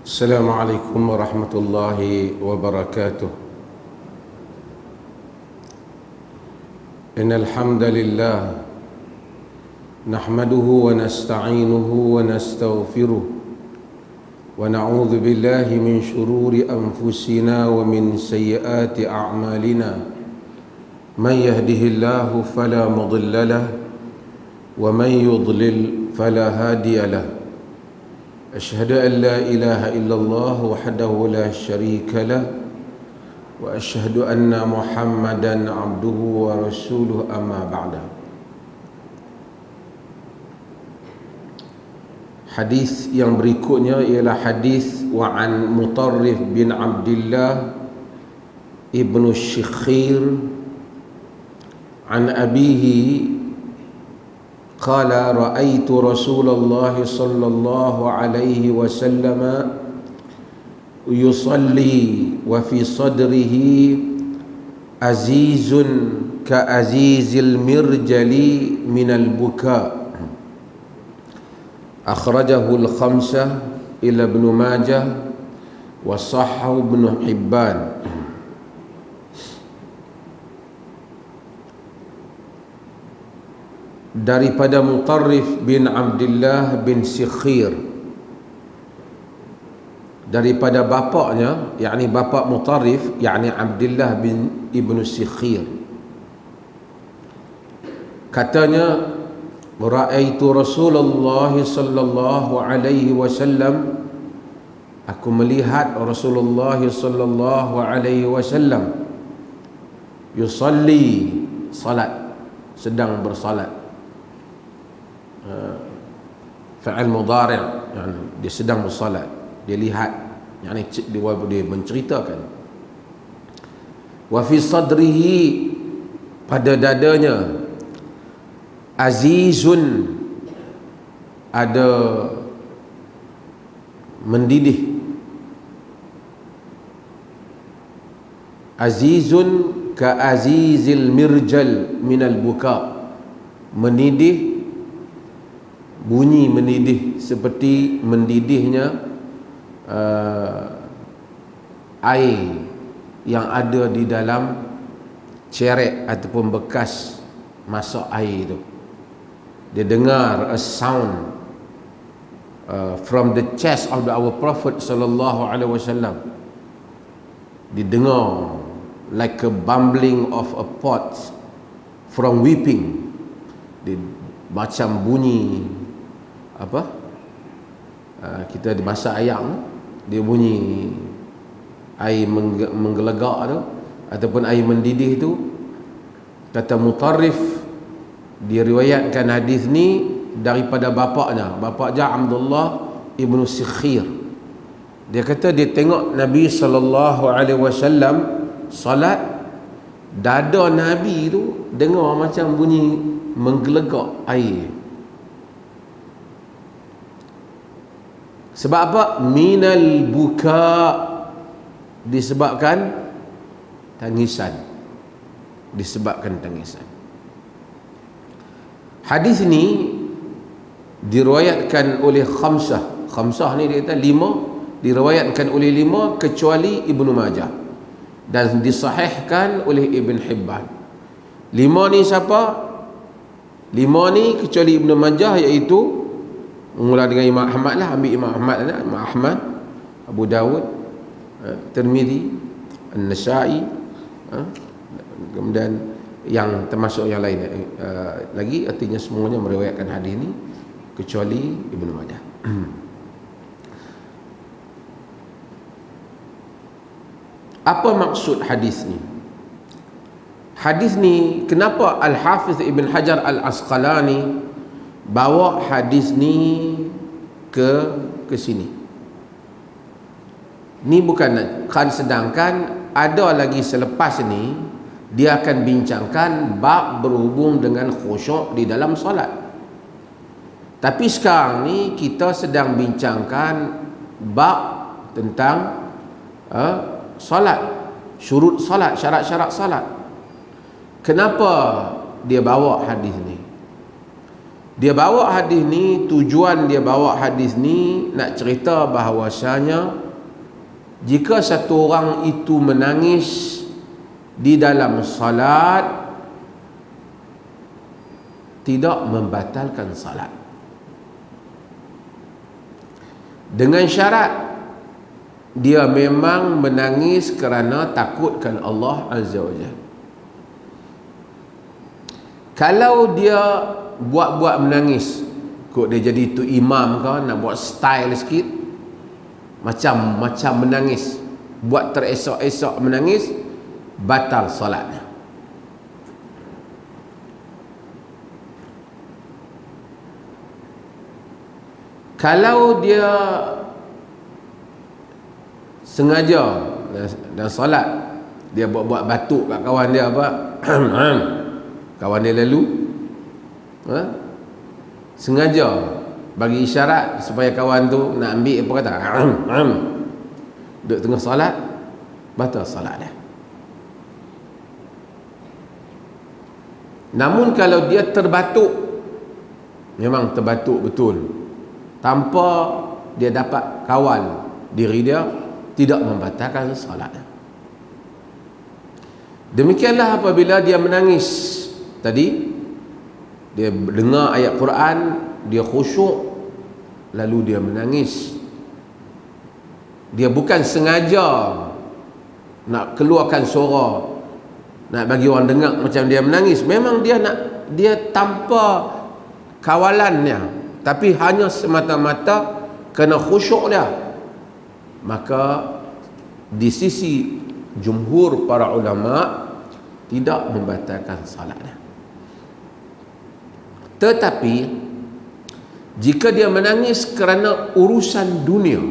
السلام عليكم ورحمة الله وبركاته. إن الحمد لله نحمده ونستعينه ونستغفره ونعوذ بالله من شرور أنفسنا ومن سيئات أعمالنا. من يهده الله فلا مضل له ومن يضلل فلا هادي له. أشهد أن لا إله إلا الله وحده لا شريك له وأشهد أن محمدا عبده ورسوله أما بعد. Hadis yang berikutnya ialah hadis wa an Mutarrif bin Abdullah ibnu Syikhir an abihi قال رأيت رسول الله صلى الله عليه وسلم يصلي وفي صدره عزيز كعزيز المرجل من البكاء. أخرجه الخمسة إلى ابن ماجه وصححه ابن حبان. Daripada Mutarrif bin Abdullah bin Syikhir, daripada bapaknya, yakni bapa Mutarrif, yakni Abdullah bin Ibnu Syikhir, katanya ra'aitu Rasulullah sallallahu alaihi wasallam, aku melihat Rasulullah sallallahu alaihi wasallam yusalli, salat, sedang bersalat. Fa'al mudhari', yani dia sedang bersalat, dia lihat, yani dia menceritakan. Wa fi sadrihi, pada dadanya, azizun, ada mendidih, azizun ka azizil mirjal minal buka, mendidih, bunyi mendidih seperti mendidihnya air yang ada di dalam cerek ataupun bekas masak air itu. Dia dengar a sound from the chest of our Prophet sallallahu alaihi wasallam. Didengar like a bubbling of a pot from weeping. Dia macam bunyi apa, kita masak ayam, dia bunyi air menggelegak tu ataupun air mendidih tu. Kata Mutarrif, dia riwayatkan hadis ni daripada bapaknya Abdullah ibnu Syikhir. Dia kata dia tengok Nabi sallallahu alaihi wasallam salat, dada Nabi tu dengar macam bunyi menggelegak air. Sebab apa? Minal buka, disebabkan tangisan. Disebabkan tangisan. Hadis ni diriwayatkan oleh khamsah. Khamsah ni dia kata 5, diriwayatkan oleh 5 kecuali Ibnu Majah, dan disahihkan oleh Ibn Hibban. 5 ni siapa? 5 ni kecuali Ibnu Majah, iaitu mula dengan Imam Ahmad lah, ambil Imam Ahmad lah, Imam Ahmad, Abu Dawud, Tirmidhi, An-Nasa'i, kemudian yang termasuk yang lain lagi, artinya semuanya meriwayatkan hadis ni kecuali Ibnu Majah. Apa maksud hadis ni? Hadis ni, kenapa Al-Hafiz Ibn Hajar Al-Asqalani bawa hadis ni ke sini? Ni bukan kan, sedangkan ada lagi selepas ni dia akan bincangkan bab berhubung dengan khusyuk di dalam solat. Tapi sekarang ni kita sedang bincangkan bab tentang solat, syurut solat, syarat-syarat solat. Kenapa dia bawa hadis ni? Dia bawa hadis ni, tujuan dia bawa hadis ni nak cerita bahawasanya jika satu orang itu menangis di dalam salat tidak membatalkan salat, dengan syarat dia memang menangis kerana takutkan Allah Azza wa Jalla. Kalau dia buat-buat menangis, kok dia jadi tu imam ke, nak buat style sikit, macam menangis, buat teresok-esok menangis, batal solatnya. Kalau dia sengaja dan solat, dia buat batuk kat kawan dia apa, kawan dia lalu, sengaja bagi isyarat supaya kawan tu nak ambil, apa kata, duduk tengah solat, batal solat dia. Namun kalau dia terbatuk, memang terbatuk betul, tanpa dia dapat kawal diri dia, tidak membatalkan solat. Demikianlah apabila dia menangis tadi, dia dengar ayat Quran, dia khusyuk, lalu dia menangis. Dia bukan sengaja nak keluarkan suara, nak bagi orang dengar macam dia menangis. Memang dia tanpa kawalannya, tapi hanya semata-mata kerana khusyuk dia. Maka di sisi jumhur para ulama tidak membatalkan salatnya. Tetapi jika dia menangis kerana urusan dunia,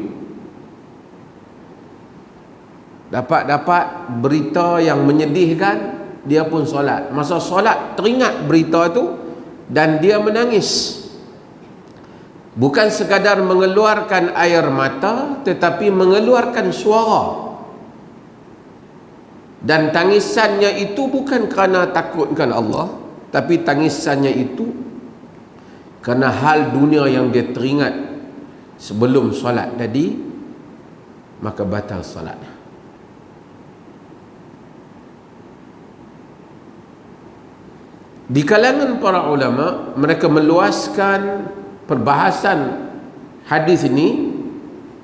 dapat berita yang menyedihkan, dia pun solat. Masa solat teringat berita itu dan dia menangis. Bukan sekadar mengeluarkan air mata, tetapi mengeluarkan suara. Dan tangisannya itu bukan kerana takutkan Allah, tapi tangisannya itu kerana hal dunia yang dia teringat sebelum solat tadi, maka batal solatnya. Di kalangan para ulama, mereka meluaskan perbahasan hadis ini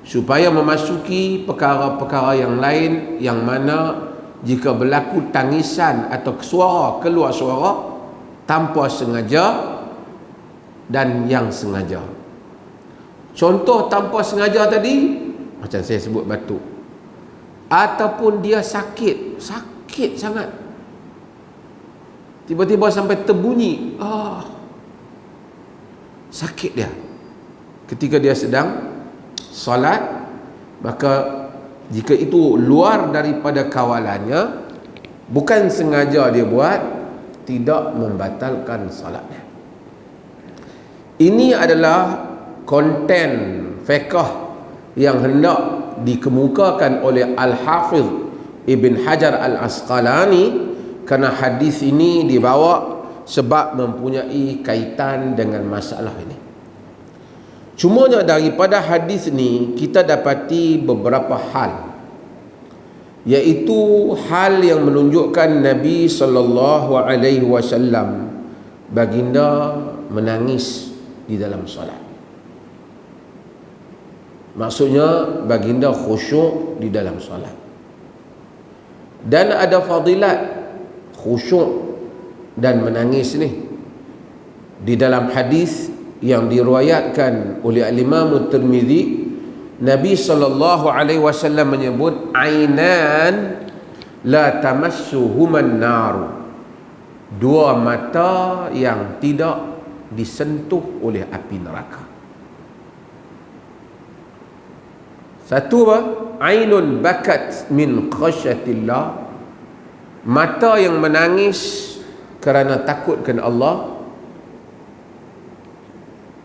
supaya memasuki perkara-perkara yang lain, yang mana jika berlaku tangisan atau suara, keluar suara tanpa sengaja dan yang sengaja. Contoh tanpa sengaja tadi, macam saya sebut batuk, ataupun dia sakit sangat, tiba-tiba sampai terbunyi, sakit dia ketika dia sedang solat, maka jika itu luar daripada kawalannya, bukan sengaja dia buat, tidak membatalkan solatnya. Ini adalah konten fiqh yang hendak dikemukakan oleh Al-Hafiz Ibn Hajar Al-Asqalani, kerana hadis ini dibawa sebab mempunyai kaitan dengan masalah ini. Cumanya daripada hadis ni kita dapati beberapa hal, iaitu hal yang menunjukkan Nabi SAW baginda menangis di dalam solat. Maksudnya baginda khusyuk di dalam solat. Dan ada fadilat khusyuk dan menangis ni di dalam hadis yang diriwayatkan oleh Al-Imam Tirmizi. Nabi SAW menyebut ainan la tamassuhuman nar, dua mata yang tidak disentuh oleh api neraka. Satu apa? Ainun bakat min khasyatillah, mata yang menangis kerana takutkan Allah.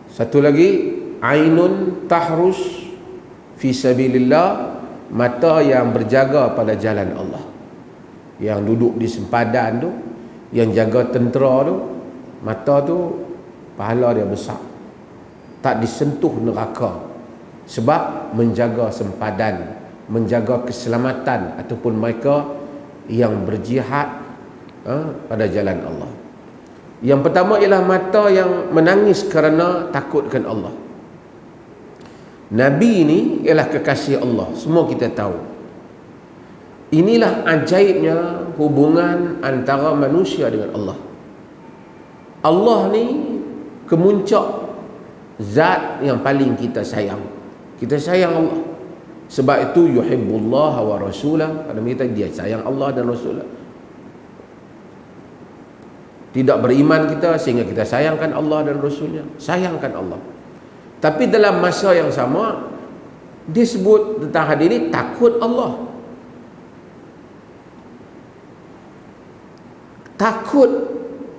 Satu lagi, ainun tahrus fi sabilillah, mata yang berjaga pada jalan Allah, yang duduk di sempadan tu, yang jaga tentera tu, mata tu pahala dia besar, tak disentuh neraka, sebab menjaga sempadan, menjaga keselamatan ataupun mereka yang berjihad pada jalan Allah. Yang pertama ialah mata yang menangis kerana takutkan Allah. Nabi ini ialah kekasih Allah, semua kita tahu. Inilah ajaibnya hubungan antara manusia dengan Allah. Allah ni kemuncak zat yang paling kita sayang. Kita sayang Allah. Sebab itu yuhibbullah wa rasulah. Pada kita dia sayang Allah dan Rasulah. Tidak beriman kita sehingga kita sayangkan Allah dan Rasulnya. Sayangkan Allah. Tapi dalam masa yang sama, dia sebut tentang hadis ini takut Allah. Takut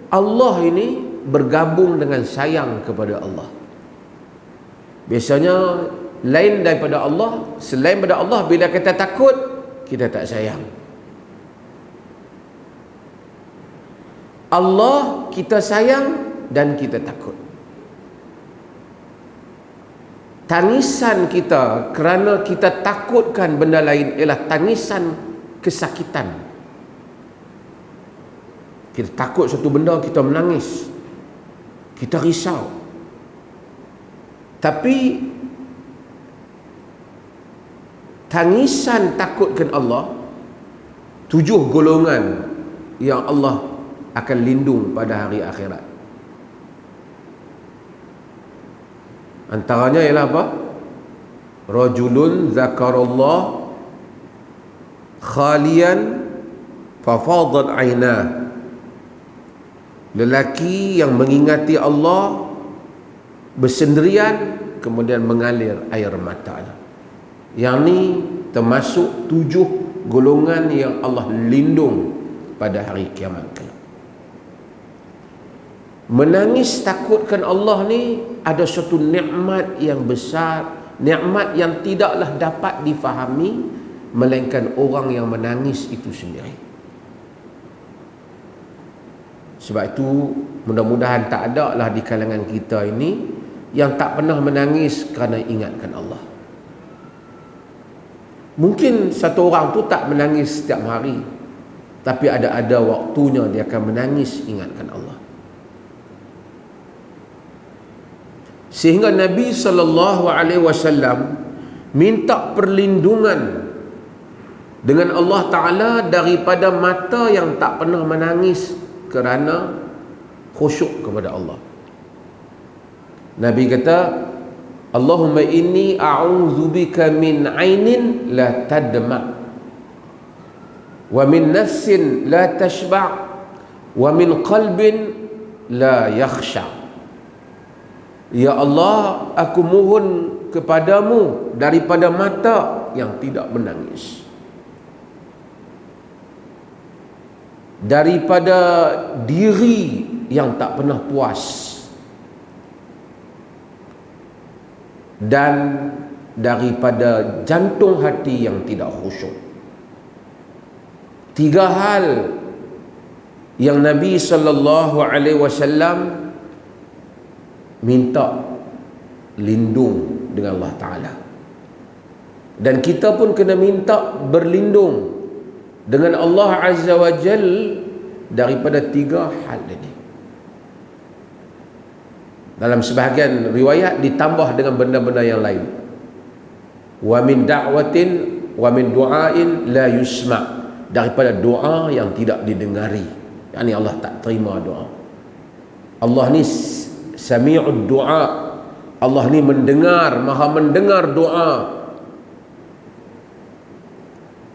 Allah ini bergabung dengan sayang kepada Allah. Biasanya lain daripada Allah, selain daripada Allah, bila kita takut, kita tak sayang. Allah kita sayang dan kita takut. Tangisan kita kerana kita takutkan benda lain ialah tangisan kesakitan. Kita takut satu benda, kita menangis, kita risau. Tapi tangisan takutkan Allah, 7 golongan yang Allah akan lindung pada hari akhirat. Antaranya ialah apa? Rajulun zakarallah khalian fafadat ainah. Lelaki yang mengingati Allah bersendirian kemudian mengalir air matanya. Yang ni termasuk 7 golongan yang Allah lindung pada hari kiamat kelak. Menangis takutkan Allah ni ada suatu nikmat yang besar, nikmat yang tidaklah dapat difahami melainkan orang yang menangis itu sendiri. Sebab itu mudah-mudahan tak ada lah di kalangan kita ini yang tak pernah menangis kerana ingatkan Allah. Mungkin satu orang tu tak menangis setiap hari, tapi ada waktunya dia akan menangis ingatkan Allah. Sehingga Nabi SAW minta perlindungan dengan Allah Ta'ala daripada mata yang tak pernah menangis kerana khusyuk kepada Allah. Nabi kata, Allahumma inni a'udzubika min ainin la tadma' wa min nafsin la tashba' wa min qalbin la yakhsha'. Ya Allah, aku mohon kepadamu daripada mata yang tidak menangis, daripada diri yang tak pernah puas, dan daripada jantung hati yang tidak khusyuk. 3 hal yang Nabi SAW minta lindung dengan Allah Ta'ala. Dan kita pun kena minta berlindung dengan Allah Azza wa Jal daripada 3 hal ini. Dalam sebahagian riwayat ditambah dengan benda-benda yang lain. Wa min da'watin wa min du'ain la yusma', daripada doa yang tidak didengari. Yani Allah tak terima doa. Allah ni Sami'ud du'a. Allah ni mendengar, maha mendengar doa.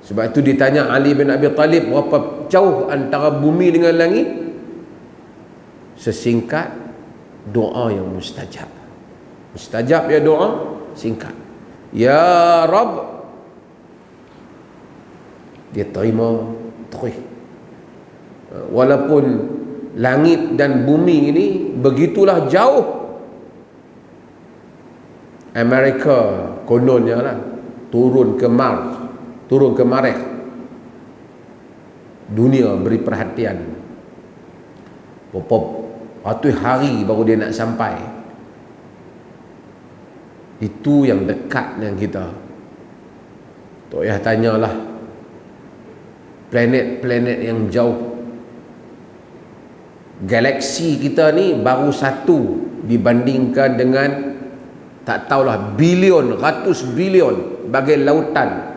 Sebab itu ditanya Ali bin Abi Talib, berapa jauh antara bumi dengan langit? Sesingkat doa yang mustajab. Mustajab ya doa, singkat. Ya Rabb, dia terima terus. Walaupun langit dan bumi ini begitulah jauh. Amerika kononnya lah turun ke Mars, turun ke Marikh. Dunia beri perhatian. Berapa ratus hari baru dia nak sampai. Itu yang dekat dengan kita. Tak payah tanyalah planet-planet yang jauh. Galaksi kita ni baru satu dibandingkan dengan tak tahulah bilion, ratus bilion bagai lautan,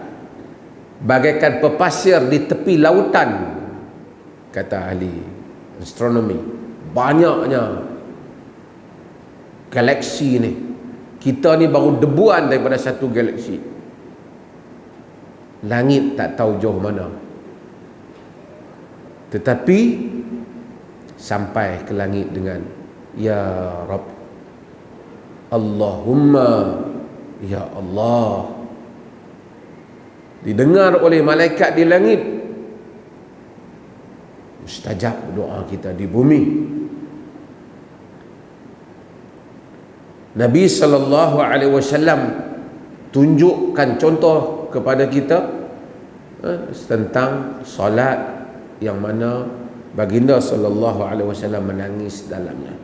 bagaikan pepasir di tepi lautan, kata ahli astronomi. Banyaknya galaksi ni. Kita ni baru debuan daripada satu galaksi. Langit tak tahu jauh mana, tetapi sampai ke langit dengan ya Rabb, Allahumma, ya Allah. Didengar oleh malaikat di langit, mustajab doa kita di bumi. Nabi SAW tunjukkan contoh kepada kita tentang solat yang mana baginda SAW menangis dalamnya.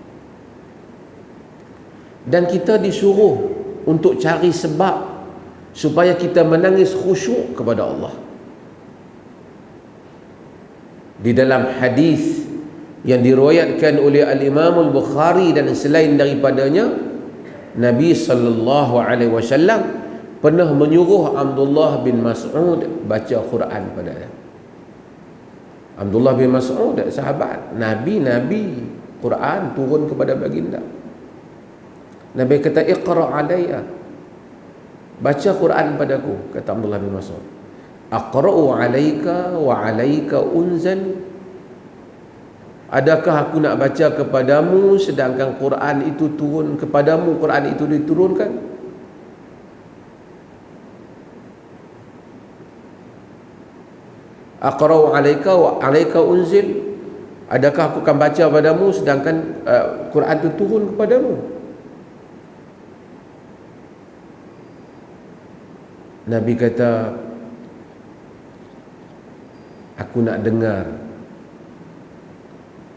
Dan kita disuruh untuk cari sebab supaya kita menangis khusyuk kepada Allah. Di dalam hadis yang diriwayatkan oleh Al-Imam Al-Bukhari dan selain daripadanya, Nabi SAW pernah menyuruh Abdullah bin Mas'ud baca Quran padanya. Abdullah bin Mas'ud sahabat Nabi, Quran turun kepada baginda. Nabi kata, iqra' alayya, baca Quran padaku. Kata Abdullah bin Mas'ud, aqra'u alayka wa alayka unzal. Adakah aku nak baca kepadamu sedangkan Quran itu turun kepadamu, Quran itu diturunkan? Aqra'u alayka wa alayka unzil. Adakah aku akan baca padamu sedangkan Quran itu turun kepadamu? Nabi kata, aku nak dengar.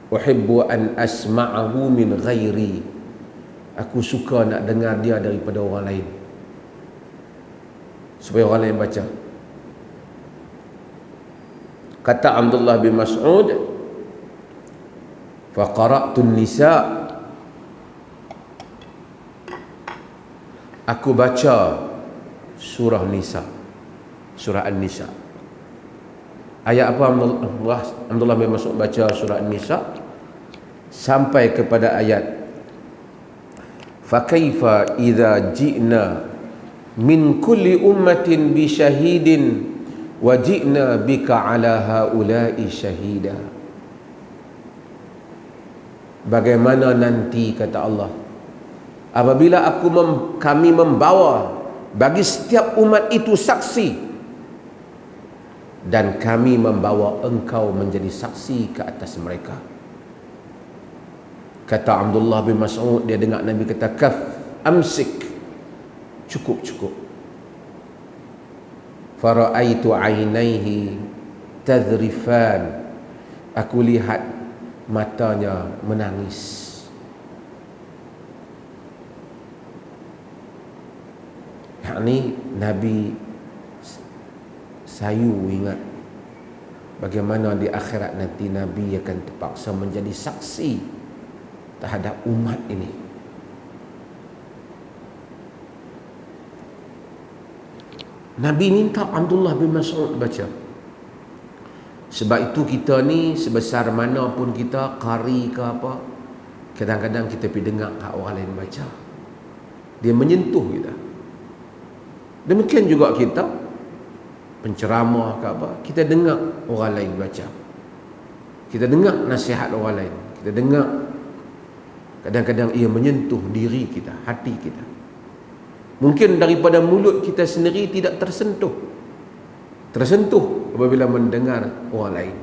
Uhibbu an asma'ahu min ghairi. Aku suka nak dengar dia daripada orang lain, supaya orang lain baca. Kata Abdullah bin Mas'ud, fa qara'tu an-nisa, aku baca surah Nisa, surah An-Nisa. Ayat apa Abdullah bin Mas'ud baca surah An-Nisa sampai kepada ayat fa kaifa idza ji'na min kulli ummatin bi syahidin wa ji'na bika ala haula'i syahida. Bagaimana nanti, kata Allah, apabila kami membawa bagi setiap umat itu saksi, dan kami membawa engkau menjadi saksi ke atas mereka. Kata Abdullah bin Mas'ud, dia dengar Nabi kata, kaf, amsik, cukup. Fara'aitu ainaihi tadhrifan, aku lihat matanya menangis. Yakni Nabi sayu ingat bagaimana di akhirat nanti Nabi akan terpaksa menjadi saksi terhadap umat ini. Nabi minta Abdullah bin Mas'ud baca. Sebab itu kita ni sebesar mana pun kita qari ke apa, kadang-kadang kita pergi dengar orang lain baca, dia menyentuh kita. Demikian juga kita penceramah ke apa, kita dengar orang lain baca, kita dengar nasihat orang lain, kita dengar, kadang-kadang ia menyentuh diri kita, hati kita. Mungkin daripada mulut kita sendiri tidak tersentuh apabila mendengar orang lain.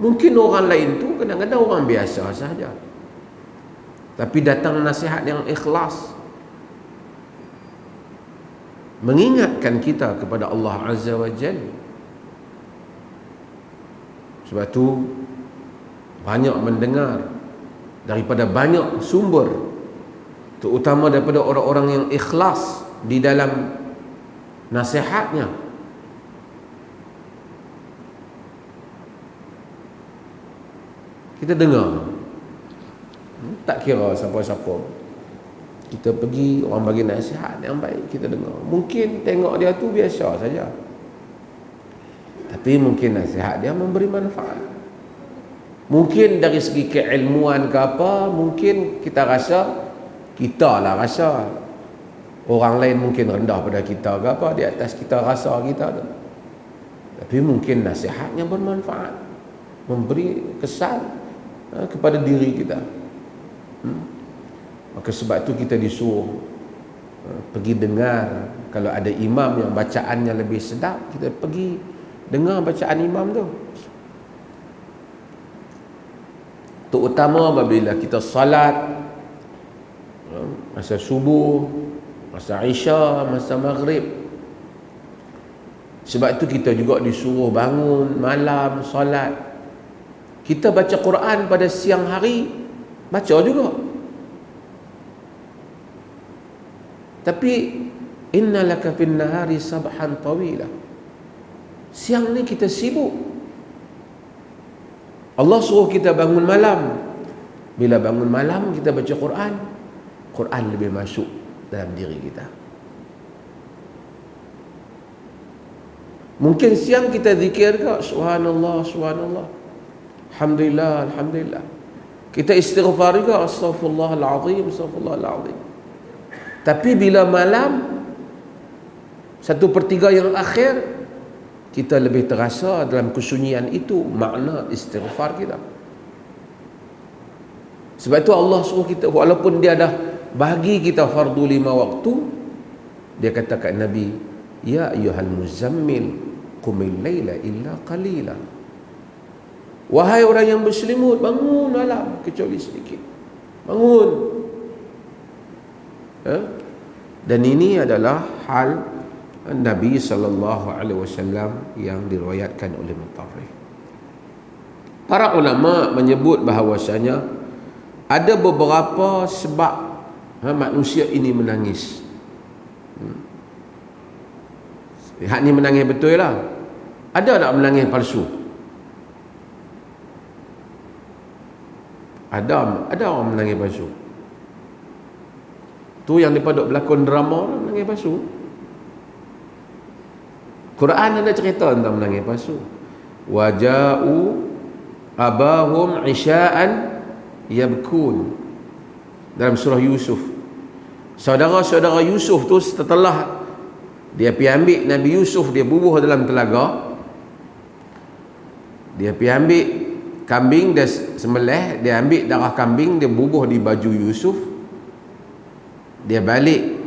Mungkin orang lain tu kadang-kadang orang biasa sahaja, tapi datang nasihat yang ikhlas, mengingatkan kita kepada Allah Azza wa Jalla. Sebab tu banyak mendengar daripada banyak sumber, terutama daripada orang-orang yang ikhlas di dalam nasihatnya. Kita dengar, tak kira siapa-siapa, kita pergi, orang bagi nasihat yang baik, kita dengar. Mungkin tengok dia tu biasa saja, tapi mungkin nasihat dia memberi manfaat. Mungkin dari segi keilmuan ke apa, mungkin kita rasa, kita lah rasa, orang lain mungkin rendah pada kita ke apa, di atas kita rasa kita tu. Tapi mungkin nasihatnya bermanfaat, memberi kesan kepada diri kita. Maka sebab tu kita disuruh pergi dengar. Kalau ada imam yang bacaannya lebih sedap, kita pergi dengar bacaan imam tu. Terutama apabila kita salat, masa subuh, masa isya, masa maghrib. Sebab tu kita juga disuruh bangun malam salat. Kita baca Quran pada siang hari, baca juga. Tapi innalaka fin nahari sabhan tawila. Siang ni kita sibuk. Allah suruh kita bangun malam. Bila bangun malam kita baca Quran, Quran lebih masuk dalam diri kita. Mungkin siang kita zikir ke, subhanallah, subhanallah, alhamdulillah, alhamdulillah. Kita istighfar juga, astaghfirullahalazim, astaghfirullahalazim. Tapi bila malam, 1/3 yang akhir, kita lebih terasa dalam kesunyian itu makna istighfar kita. Sebab itu Allah suruh kita, walaupun dia dah bagi kita fardu 5 waktu, dia kata kat Nabi, ya ayyuhal muzammil qumil laila illa qalila. Wahai orang yang berselimut, bangun malam kecuali sedikit. Bangun. Dan ini adalah hal Nabi SAW yang diriwayatkan oleh Mutarrif. Para ulama menyebut bahawasanya ada beberapa sebab manusia ini menangis. Hak ni menangis betul lah. Ada tak menangis palsu? Ada orang menangis palsu. Tu yang mereka duk berlakon drama menangis palsu. Quran ada cerita tentang menangis palsu. Waja'u abahum isya'an yabkun, dalam surah Yusuf. Saudara-saudara Yusuf tu setelah dia pergi ambil Nabi Yusuf, dia bubuh dalam telaga, dia pergi ambil kambing, dia sembelih, dia ambil darah kambing, dia bubuh di baju Yusuf, dia balik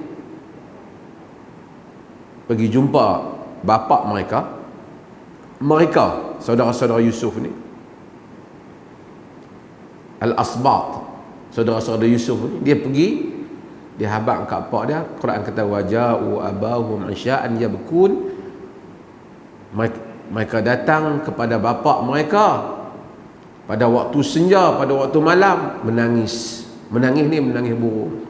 pergi jumpa bapa mereka saudara-saudara Yusuf ni, Al-Asbat, saudara-saudara Yusuf ni, dia pergi, dia habaq kat pak dia. Quran kata waja'u abahum isya'an yabkun, mereka datang kepada bapa mereka pada waktu senja, pada waktu malam, menangis. Menangis ni menangis burung,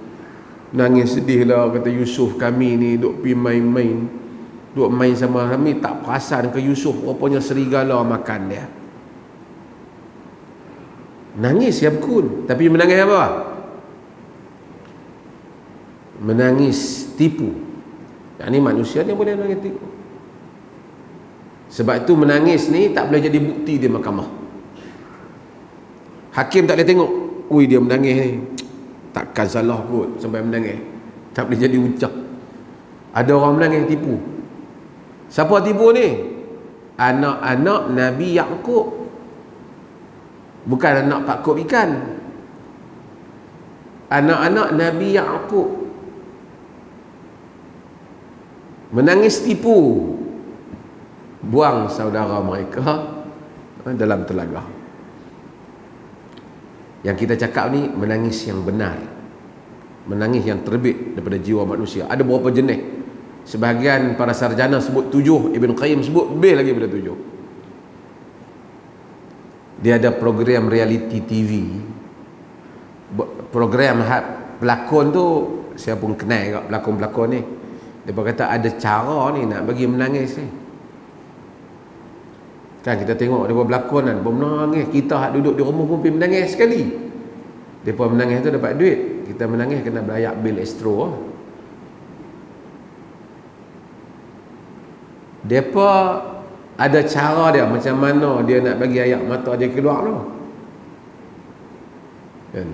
nangis sedih lah. Kata Yusuf, kami ni duk pergi main-main, duk main sama kami, tak perasan ke Yusuf rupanya serigala makan dia. Menangis yabkun. Tapi menangis apa? Menangis tipu. Yang ni manusia ni boleh menangis tipu. Sebab itu menangis ni tak boleh jadi bukti di mahkamah. Hakim tak boleh tengok, ui dia menangis ni, takkan salah kot sampai menangis. Tak boleh jadi ucap. Ada orang menangis tipu. Siapa tipu ni? Anak-anak Nabi Yaqub. Bukan anak Pak Kop ikan. Anak-anak Nabi Yaqub menangis tipu, buang saudara mereka dalam telaga. Yang kita cakap ni menangis yang benar, menangis yang terbit daripada jiwa manusia. Ada beberapa jenis. Sebahagian para sarjana sebut 7, Ibn Qayyim sebut lebih lagi daripada 7. Dia ada program reality TV program pelakon tu, saya pun kenal kat pelakon-pelakon ni. Dia kata ada cara ni nak bagi menangis ni. Kan kita tengok dia berlakon kan, menangis. Kita hak duduk di rumah pun pergi menangis sekali. Depa menangis tu dapat duit. Kita menangis kena bayar bil astro. Depa ada cara dia macam mana dia nak bagi air mata dia keluar tu. Kan?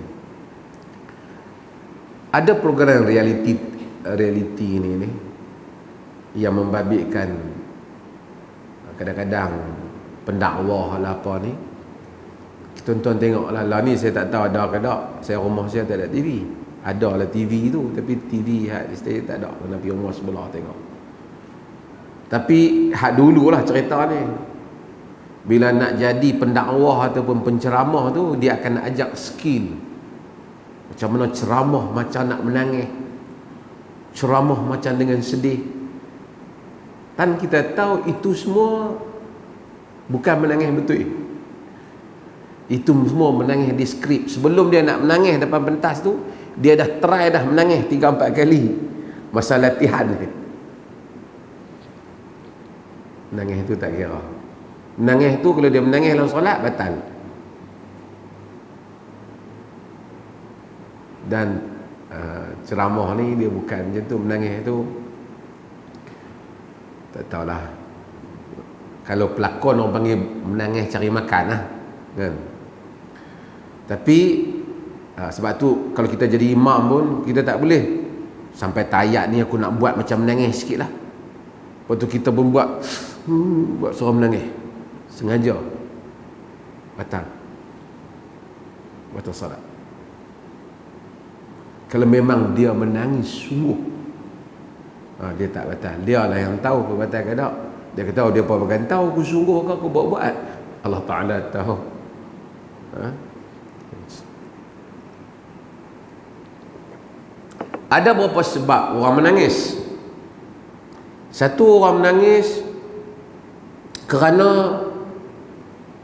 Ada program reality ni yang membabitkan kadang-kadang pendakwah lah apa ni. Tuan-tuan tengoklah lah ni, saya tak tahu ada ke tak. Saya rumah saya tak ada TV. Ada lah TV tu, tapi TV saya tak ada. Kena pergi rumah sebelah tengok. Tapi hak dululah cerita ni. Bila nak jadi pendakwah ataupun penceramah tu, dia akan ajak skill. Macam mana ceramah macam nak menangis, ceramah macam dengan sedih. Kan kita tahu itu semua bukan menangis betul. Itu semua menangis di skrip. Sebelum dia nak menangis depan pentas tu, dia dah try dah menangis 3-4 kali masa latihan ni. Menangis tu tak kira. Menangis tu kalau dia menangis dalam solat, batal. Dan ceramah ni dia bukan macam tu. Menangis tu tak tahulah. Kalau pelakon orang panggil menangis cari makan lah, kan. Tapi sebab tu kalau kita jadi imam pun kita tak boleh sampai tayat ni aku nak buat macam menangis sikit lah. Lepas tu kita pun buat suara menangis sengaja, batal salat. Kalau memang dia menangis sungguh, dia tak batal. Dia lah yang tahu aku batal ke tak. Dia kata dia apa bukan tahu aku sungguh ke aku buat-buat. Allah Ta'ala tahu. Ada beberapa sebab orang menangis. Satu, orang menangis kerana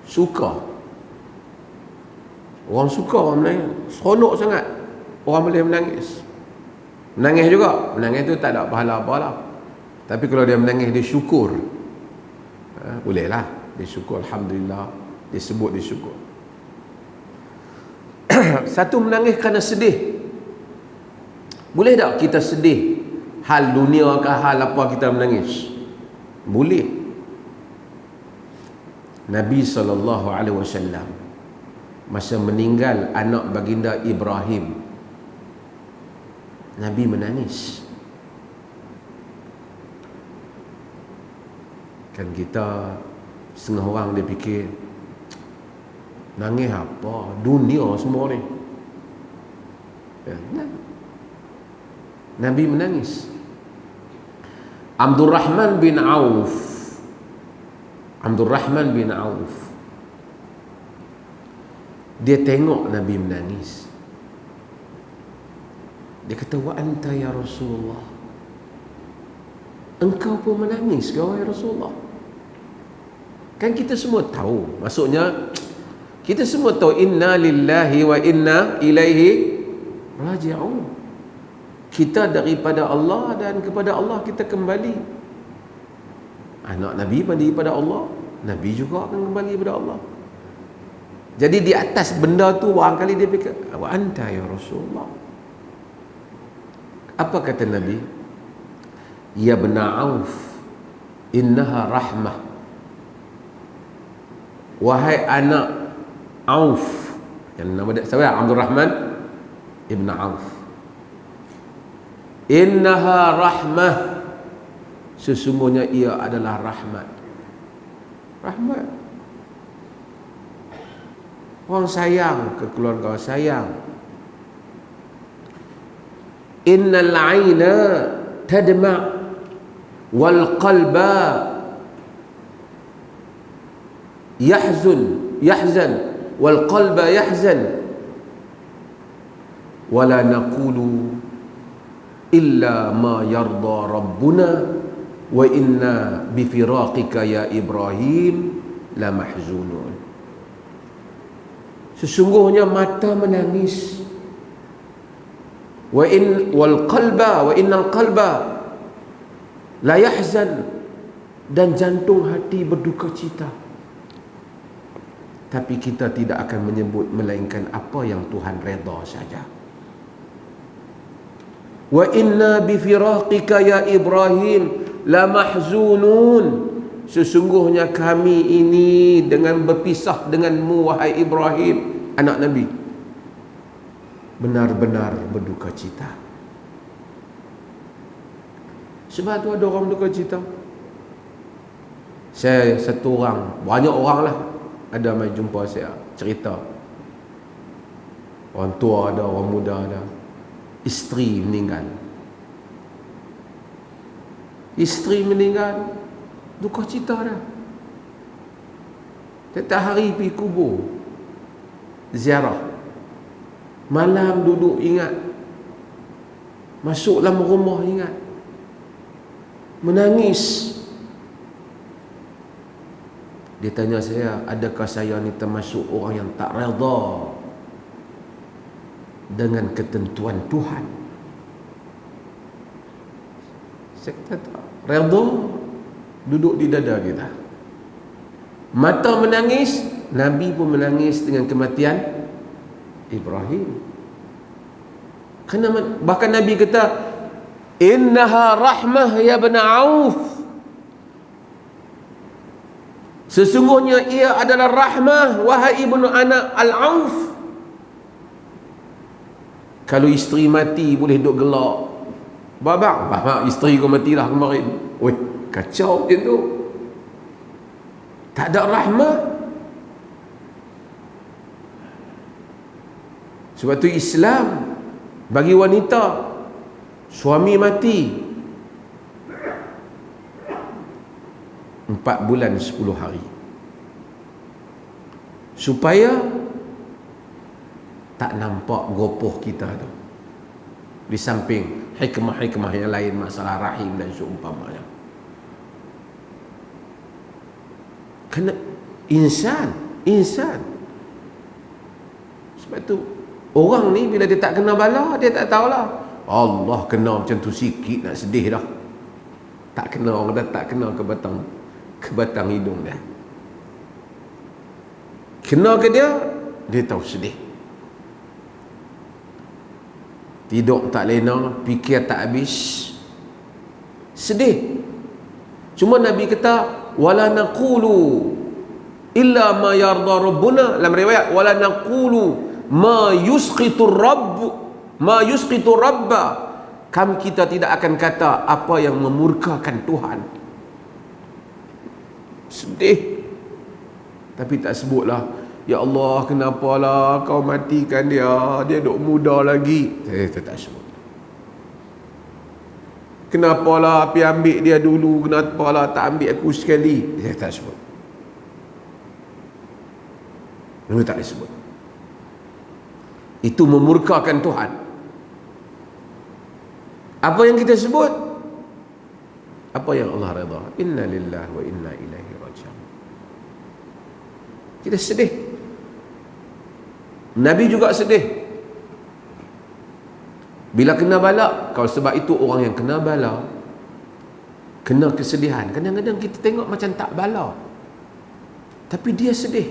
suka. Orang suka orang menangis, seronok sangat orang boleh menangis. Menangis juga, menangis tu tak ada pahala apa-apa. Tapi kalau dia menangis dia syukur, bolehlah dia syukur, alhamdulillah, dia sebut dia syukur. Satu, menangis kerana sedih. Boleh tak kita sedih hal dunia ke hal apa kita menangis? Boleh. Nabi SAW masa meninggal anak baginda Ibrahim, Nabi menangis. Kan kita setengah orang dia fikir nangis apa, dunia semua ni. Nabi menangis. Abdul Rahman bin Auf, dia tengok Nabi menangis. Dia kata, wa anta ya Rasulullah, engkau pun menangis ke wahai Rasulullah? Kan kita semua tahu, maksudnya kita semua tahu inna lillahi wa inna ilaihi raji'un. Kita daripada Allah dan kepada Allah kita kembali. Anak Nabi kembali pada Allah, Nabi juga akan kembali pada Allah. Jadi di atas benda tu barangkali dia fikir, wa anta ya Rasulullah. Apa kata Nabi? Ya bna Auf, innaha rahmah. Wahai anak Auf, yang nama dia siapa? Abdul Rahman ibn Auf. Innaha rahmah, sesungguhnya ia adalah rahmat. Rahmat. Orang sayang ke keluarga, sayang. Innal aina tadma' wal qalba yahzan wal qalba yahzan wala naqulu illa ma yarda rabbuna wa inna bifiraqika ya Ibrahim la mahzunun. Sesungguhnya mata menangis wa innal qalba la yahzan, dan jantung hati berduka cita. Tapi kita tidak akan menyebut melainkan apa yang Tuhan redha saja. Wa inna bi firaqika ya Ibrahim la mahzunun, sesungguhnya kami ini dengan berpisah denganmu wahai Ibrahim, anak Nabi, benar-benar berduka cita. Sebab tu ada orang berduka cita. Saya satu orang, banyak orang lah, ada mai jumpa saya cerita. Orang tua ada, orang muda ada. Isteri meninggal. Isteri meninggal, duka cita dah. Setiap hari pergi kubur, ziarah. Malam duduk ingat. Masuk dalam rumah ingat. Menangis. Dia tanya saya, adakah saya ni termasuk orang yang tak redha dengan ketentuan Tuhan? Saya kata tak. Redha duduk di dada kita. Mata menangis, Nabi pun menangis dengan kematian Ibrahim. Kerana bahkan Nabi kata, innaha rahmah ya ibn Auf, sesungguhnya ia adalah rahmah wahai ibnu anak Al-Auf. Kalau isteri mati boleh duduk gelak. Babak isteri kau mati dah kemarin. Weh, kacau dia tu. Tak ada rahmah. Sebab tu Islam bagi wanita, suami mati 4 bulan 10 hari, supaya tak nampak gopoh kita tu. Di samping hikmah-hikmah yang lain, masalah rahim dan seumpamanya. Kena insan. Sebab tu orang ni bila dia tak kena bala, dia tak tahulah. Allah kena macam tu sikit nak sedih dah. Tak kena, orang dah tak kena ke batang hidung dia. Kena ke dia tahu sedih. Tidur tak lena, fikir tak habis, sedih. Cuma Nabi kata, wala naqulu illa ma yarda rabbuna. Dalam riwayat, wala naqulu ma yusqitu rabba. Kita tidak akan kata apa yang memurkakan Tuhan. Sedih, tapi tak sebutlah, ya Allah, kenapalah kau matikan dia duk muda lagi. Tak sebut. Kenapalah api ambil dia dulu, kenapalah tak ambil aku sekali. Tak sebut. Itu tak disebut. Itu memurkakan Tuhan. Apa yang kita sebut? Apa yang Allah redha. Inna lillahi wa inna ilaihi raji'un. Kita sedih. Nabi juga sedih bila kena bala. Kalau sebab itu orang yang kena bala, kena kesedihan. Kadang-kadang kita tengok macam tak bala, tapi dia sedih.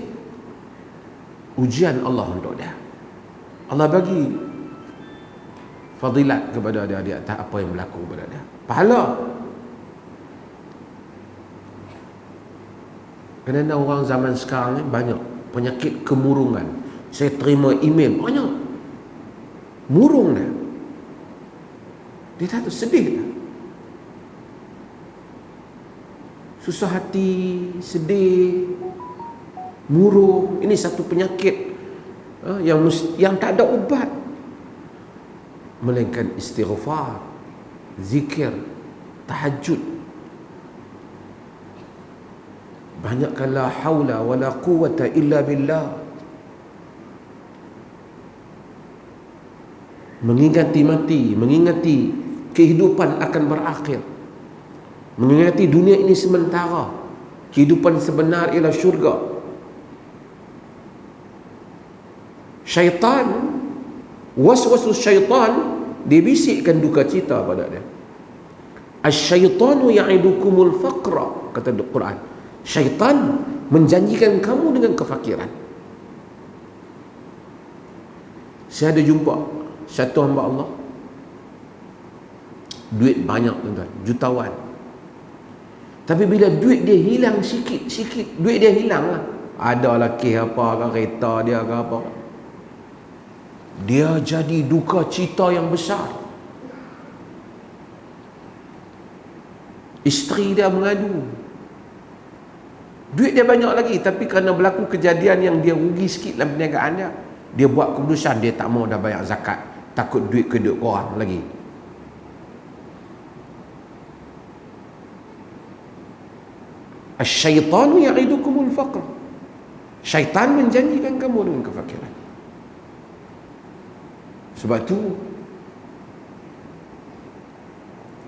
Ujian Allah untuk dia. Allah bagi fadilat kepada dia di atas apa yang berlaku kepada dia. Pahala. Kadang-kadang orang zaman sekarang ni banyak penyakit kemurungan. Saya terima email banyak, murung dia. Dia tak tahu, sedih dia. Susah hati, sedih, murung. Ini satu penyakit yang tak ada ubat, melainkan istighfar, zikir, tahajud. Banyakkan la haula wala quwwata illa billah. Mengingati mati, mengingati kehidupan akan berakhir, mengingati dunia ini sementara, kehidupan sebenar ialah syurga. Syaitan, waswasus syaitan dia bisikkan duka cita pada dia. Asyaitanu ya'idukumul faqra, kata Al-Quran. Syaitan menjanjikan kamu dengan kefakiran. Saya ada jumpa satu hamba Allah, duit banyak tuan-tuan, jutawan. Tapi bila duit dia hilang sikit-sikit, duit dia hilang lah. Ada lelaki apa ke, kereta dia ke apa, dia jadi duka cita yang besar. Isteri dia mengadu, duit dia banyak lagi, tapi kerana berlaku kejadian yang dia rugi sikit dalam perniagaan dia, dia buat keputusan dia tak mau dah bayar zakat, takut duit ke duit korang lagi. Asyaitanu ya'idukumul faqr, syaitan menjanjikan kamu dengan kefakiran. Sebab tu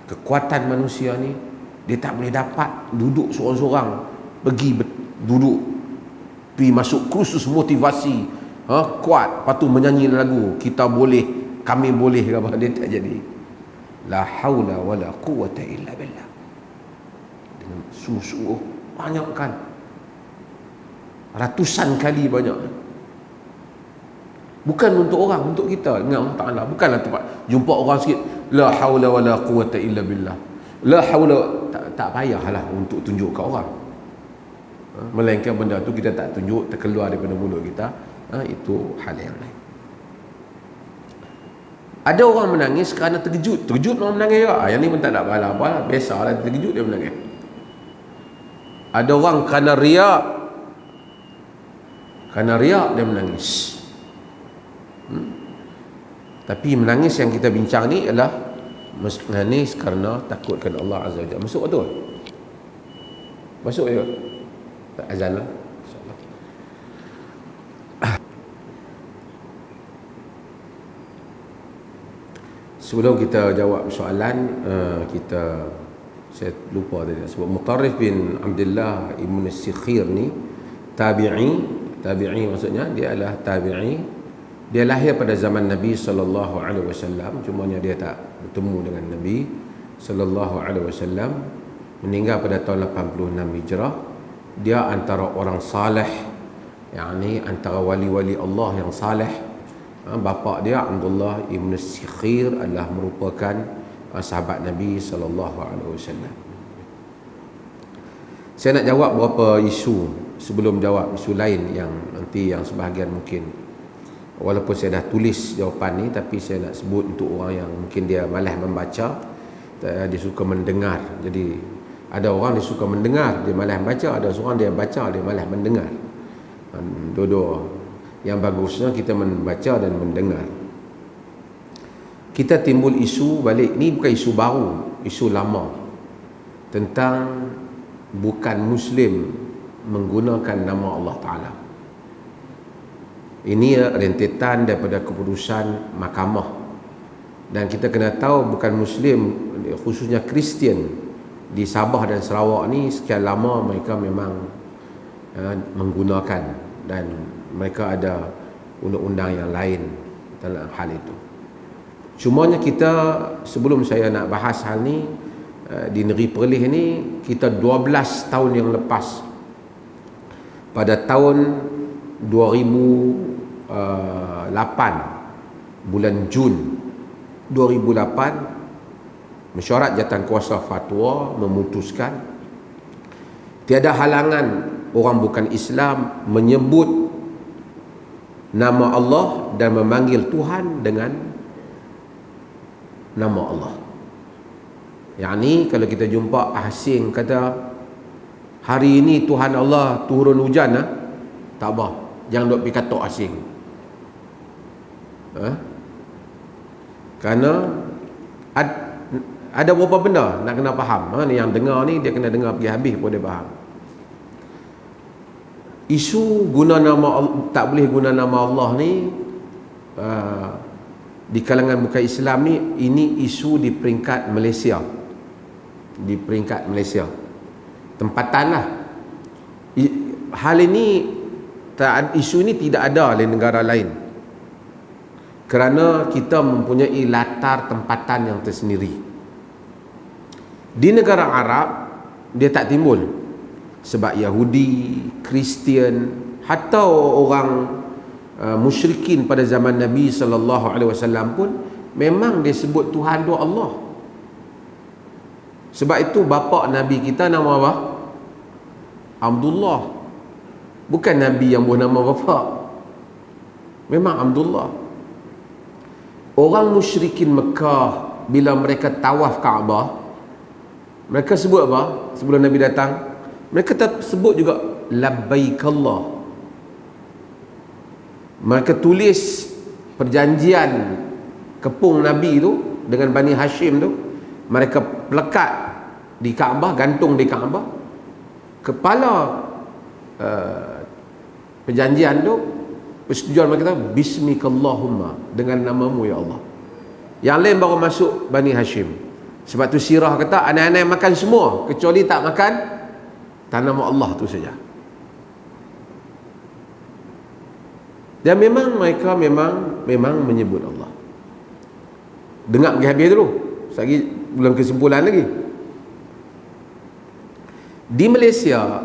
kekuatan manusia ni, dia tak boleh dapat duduk seorang-seorang pergi duduk, pergi masuk kursus motivasi, kuat, lepas tu menyanyi lagu kita boleh, kami boleh ke apa. Dia tak jadi. La haula wala quwata illa billah. Dengan sungguh-sungguh banyak kan, ratusan kali banyak. Bukan untuk orang, untuk kita dengan Allah Ta'ala. Bukanlah tempat jumpa orang sikit, la haula wala quwata illa billah, la haula, tak payahlah untuk tunjuk ke orang. Melainkan benda tu kita tak tunjuk, terkeluar daripada mulut kita, itu hal yang lain. Ada orang menangis kerana terkejut. Terkejut orang menangis juga. Yang ni pun tak nak pahala apa, biasalah, terkejut dia menangis. Ada orang kerana riak, dia menangis. Tapi menangis yang kita bincang ni adalah menangis kerana takutkan Allah Azza wa Jalla. Masuk betul? Masuk ya? Tak azan lah, insyaAllah. Sebelum kita jawab soalan, saya lupa tadi sebab Mutarrif bin Abdullah Ibn Sikhir ni tabi'i maksudnya dia adalah tabi'i. Dia lahir pada zaman Nabi SAW, cumanya dia tak bertemu dengan Nabi SAW. Meninggal pada tahun 86 Hijrah. Dia antara orang saleh, yakni antara wali-wali Allah yang saleh. Bapa dia Abdullah Ibn Sikhir adalah merupakan sahabat Nabi SAW. Saya nak jawab beberapa isu sebelum jawab isu lain yang nanti yang sebahagian mungkin, walaupun saya dah tulis jawapan ni, tapi saya nak sebut untuk orang yang mungkin dia malas membaca, dia suka mendengar. Jadi ada orang dia suka mendengar, dia malas baca. Ada seorang dia baca, dia malas mendengar. Dua-dua. Yang bagusnya kita membaca dan mendengar. Kita timbul isu balik, ni bukan isu baru, isu lama, tentang bukan Muslim menggunakan nama Allah Ta'ala. Ini rentetan daripada keputusan mahkamah. Dan kita kena tahu bukan Muslim, khususnya Kristian di Sabah dan Sarawak ni sekian lama mereka memang menggunakan, dan mereka ada undang-undang yang lain dalam hal itu. Cumanya kita, sebelum saya nak bahas hal ni, di Negeri Perlis ni, kita 12 tahun yang lepas, pada tahun 2008 bulan Jun 2008, Mesyuarat Jawatankuasa Fatwa memutuskan tiada halangan orang bukan Islam menyebut nama Allah dan memanggil Tuhan dengan nama Allah. Yang ni kalau kita jumpa asing kata hari ini Tuhan Allah turun hujan, tak apa, jangan duk pergi kata asing. Kerana ada beberapa benda nak kena faham. Yang dengar ni dia kena dengar pergi habis pun dia faham. Isu guna nama Allah, tak boleh guna nama Allah ni, di kalangan bukan Islam ni, ini isu di peringkat Malaysia. Di peringkat Malaysia tempatan lah. Hal ini, isu ini tidak ada di negara lain. kerana kita mempunyai latar tempatan yang tersendiri. Di negara Arab dia tak timbul sebab Yahudi, Kristian, hatta orang musyrikin pada zaman Nabi SAW pun memang dia sebut Tuhan tu Allah. Sebab itu bapa Nabi kita nama apa? Abdullah. Bukan Nabi yang bernama bapa, memang Abdullah. Orang musyrikin Mekah bila mereka tawaf Kaabah, mereka sebut apa sebelum Nabi datang? Mereka sebut juga labbaik Allah. Mereka tulis perjanjian kepung Nabi tu dengan Bani Hashim tu, mereka pelekat di Kaabah, gantung di Kaabah. Kepala perjanjian tu, persetujuan mereka kata bismikallahumma, dengan namamu ya Allah. Yang lain baru masuk Bani Hashim. Sebab tu sirah kata anak-anak makan semua kecuali tak makan tanam Allah tu saja. Dan memang mereka memang menyebut Allah. Dengar pergi habis dulu. Lagi belum kesimpulan lagi. Di Malaysia,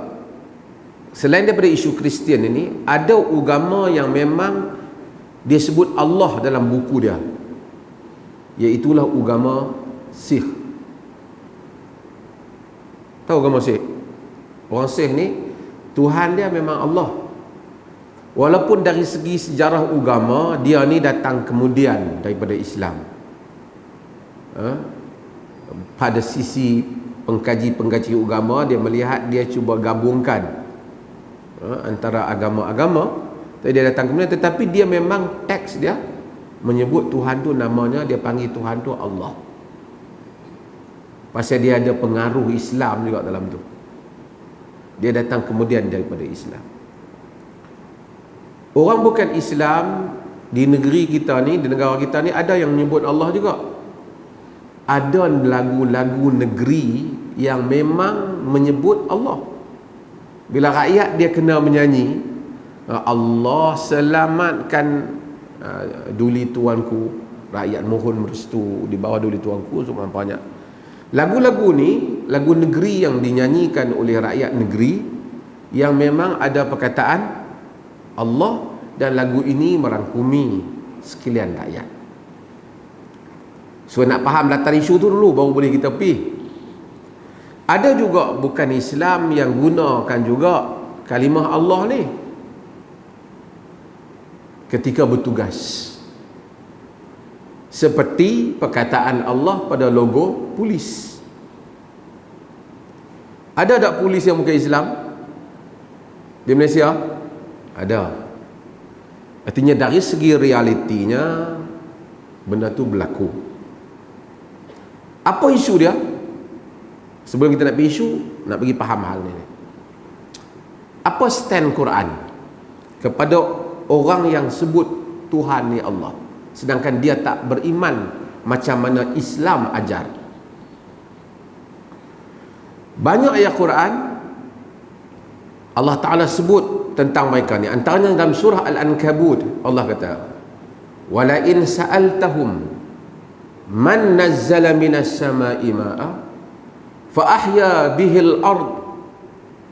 selain daripada isu Kristian ini, ada agama yang memang dia sebut Allah dalam buku dia, iaitulah agama Sikh. Tahu agama Sikh? Orang Sikh ni Tuhan dia memang Allah. Walaupun dari segi sejarah agama dia ni datang kemudian daripada Islam. Pada sisi pengkaji agama, dia melihat, dia cuba gabungkan antara agama-agama. Dia datang kemudian, tetapi dia memang teks dia menyebut Tuhan tu namanya, dia panggil Tuhan tu Allah. Pasal dia ada pengaruh Islam juga dalam tu. Dia datang kemudian daripada Islam. Orang bukan Islam di negeri kita ni, di negara kita ni, ada yang menyebut Allah juga. Ada lagu-lagu negeri yang memang menyebut Allah. Bila rakyat dia kena menyanyi, Allah selamatkan duli tuanku, rakyat mohon merestu di bawah duli tuanku, semua banyak. Lagu-lagu ni, lagu negeri yang dinyanyikan oleh rakyat negeri yang memang ada perkataan Allah, dan lagu ini merangkumi sekalian rakyat. So nak faham latar isu tu dulu baru boleh kita pergi. Ada juga bukan Islam yang gunakan juga kalimah Allah ni ketika bertugas, seperti perkataan Allah pada logo polis. Ada tak polis yang bukan Islam di Malaysia? Ada. Artinya dari segi realitinya benda tu berlaku. Apa isu dia? Sebelum kita nak pergi isu, nak bagi faham hal ni. Apa stand Quran kepada orang yang sebut Tuhan ni Allah, sedangkan dia tak beriman macam mana Islam ajar? Banyak ayat Quran Allah Ta'ala sebut tentang mereka ni. Antaranya dalam surah Al-Ankabut, Allah kata, wala in sa'altahum man nazzala minas sama'i ma'a fa ahya bihil ard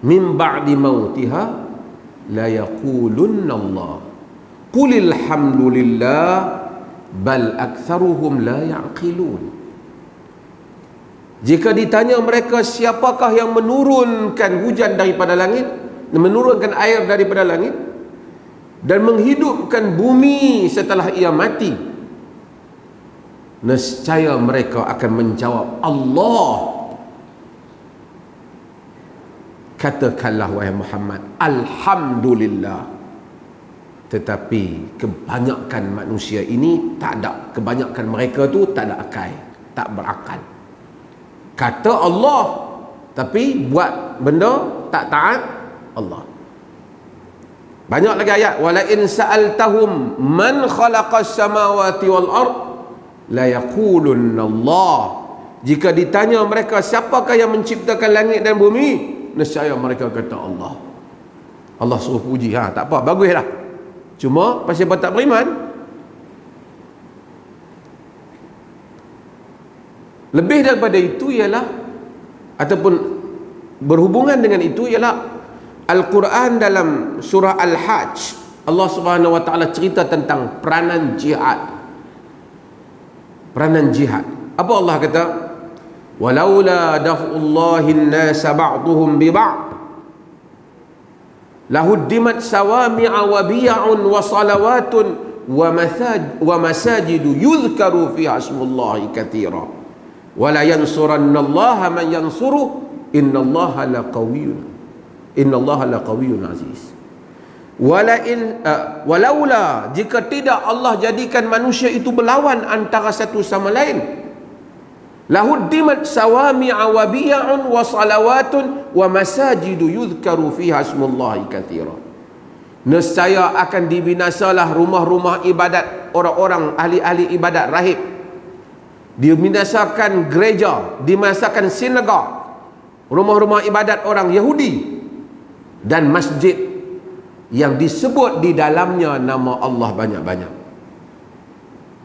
min ba'di mautiha la yaqulunna Allah qulil hamdulillah bal aktsaruhum la ya'qilun. Jika ditanya mereka siapakah yang menurunkan hujan daripada langit, menurunkan air daripada langit dan menghidupkan bumi setelah ia mati, nescaya mereka akan menjawab Allah. Katakanlah wahai Muhammad, alhamdulillah. Tetapi kebanyakan manusia ini tak ada, kebanyakan mereka tu tak ada akal, tak berakal. Kata Allah tapi buat benda tak taat Allah. Banyak lagi ayat, wala in sa'altahum man khalaqas samawati wal ard la yaqulunna Allah. Jika ditanya mereka siapakah yang menciptakan langit dan bumi, nescaya mereka kata Allah. Allah suruh puji, tak apa, baguslah. Cuma pasal tak beriman. Lebih daripada itu ialah, ataupun berhubungan dengan itu ialah, Al-Quran dalam surah Al-Hajj, Allah Subhanahu wa taala cerita tentang peranan jihad. Peranan jihad. Apa Allah kata? Walaula daf'ullahi an-nasa ba'dhum bi ba'd lahuddimat sawami'a wa biya'un wa salawatun wa masajidu yuzkaru fiha ismullahi katsira wa la yansurannallaha man yansuruh innallaha laqawiyyun aziz. Walaula, jika tidak Allah jadikan manusia itu berlawan antara satu sama lain, lahuddimat sawami'a wa biya'un wa salawatun wa masajidu yuzkaru fiha ismullahi katsira. Nescaya akan dibinasalah rumah-rumah ibadat orang-orang ahli-ahli ibadat rahib, dibinasakan gereja, dibinasakan sinagog, rumah-rumah ibadat orang Yahudi, dan masjid yang disebut di dalamnya nama Allah banyak-banyak.